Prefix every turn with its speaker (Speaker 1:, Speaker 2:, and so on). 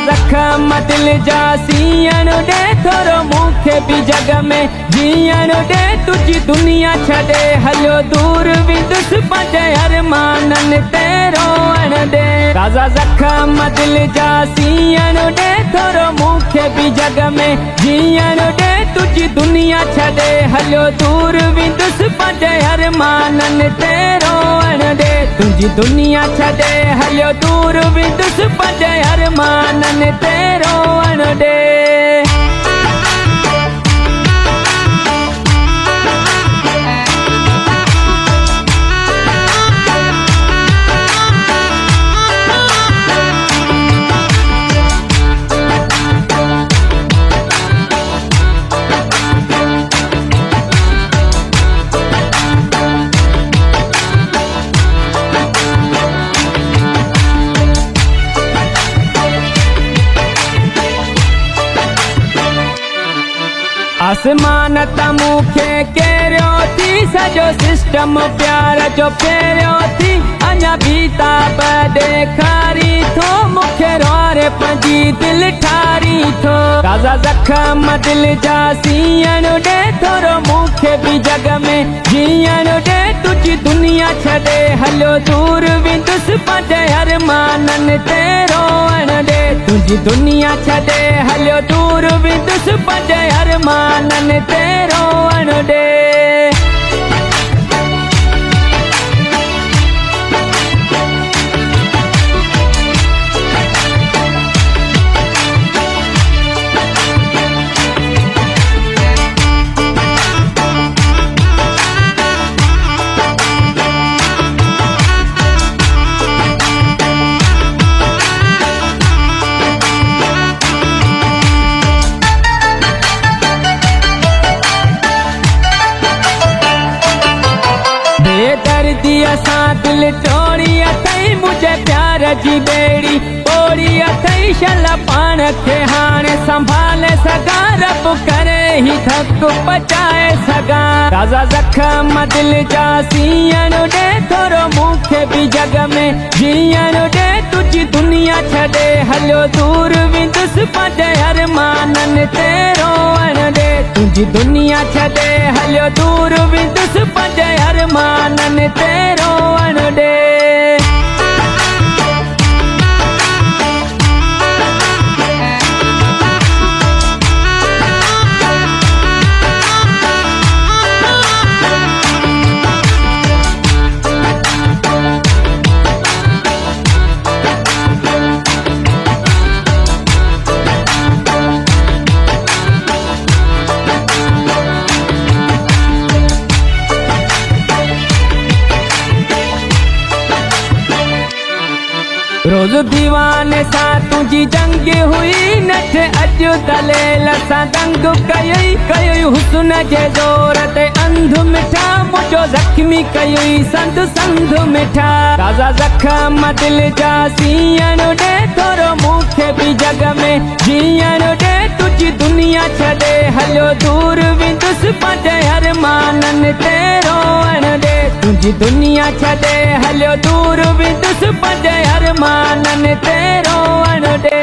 Speaker 1: जखम दिल जा सीअण ॾे थोरो मूंखे बि जग में जीअण ॾे तुझी दुनिया छॾे हलियो दूर विंदुसि पंहिंजे अरमाननि ते रोअण ॾे। ताज़ा जखम दिल जा सीअण ॾे थोरो मूंखे बि जग में जीअण ॾे तुझी दुनिया छॾे हलियो दूर विंदुसि पंहिंजे अरमाननि ते रोअण ॾे। तुंहिंजी दुनिया छॾे हलियो दूर विंदुसि पंहिंजे अरमाननि ते रोअण ॾे। आसमान त मूंखे केरियो थी सॼो सिस्टम प्यार जो फेरियो थी अञा बि ताब ॾेखारी थो मूंखे रोरे पंहिंजी दिलि ठारी थो। ताज़ा जखम दिल जा सीअण ॾे थोरो मूंखे बि जग में जीअण ॾे तुझी दुनिया छॾे हलियो दूर विंदुसि पंहिंजे अरमाननि ते रोअण ॾे। तुंहिंजी दुनिया छॾे हलियो दूर विंदुसि पंहिंजे अरमाननि ते रोअण ॾे। बेदर्दीअ सां दिल तोड़ी अथई मुझे प्यार जी बेड़ी ओड़ी अथई शल पाण खे हाणे संभाले सघां रब करे ही थक पचाए सघां। ताज़ा जखम दिल जा सीअण ॾे थोरो मूंखे बि जग में जीअण ॾे तुझी दुनिया छॾे हलियो दूर विंदुसि पंहिंजे अरमाननि ते रोअण ॾे। तुंहिंजी दुनिया छॾे हलियो दूर विंदुसि पंहिंजे अरमाननि ते रोअण ॾे। रोज़ दीवाने सां तुझी जंग हुई नठ अॼु दलेल सां दंग कयुई हुस्न जे ज़ोर ते अंध मिठा मुझो ज़ख्मी कयुई संध संध मिठा। ताज़ा जखम दिल जा सीअण ॾे थोरो मूंखे बि जग में जीअण ॾे तुझी दुनिया छॾे हलियो दूर विंदुसि पंहिंजे अरमाननि ते रोअण ॾे। तुंहिंजी दुनिया छॾे हलियो दूर विंदुसि पंहिंजे अरमाननि ते रोअण ॾे।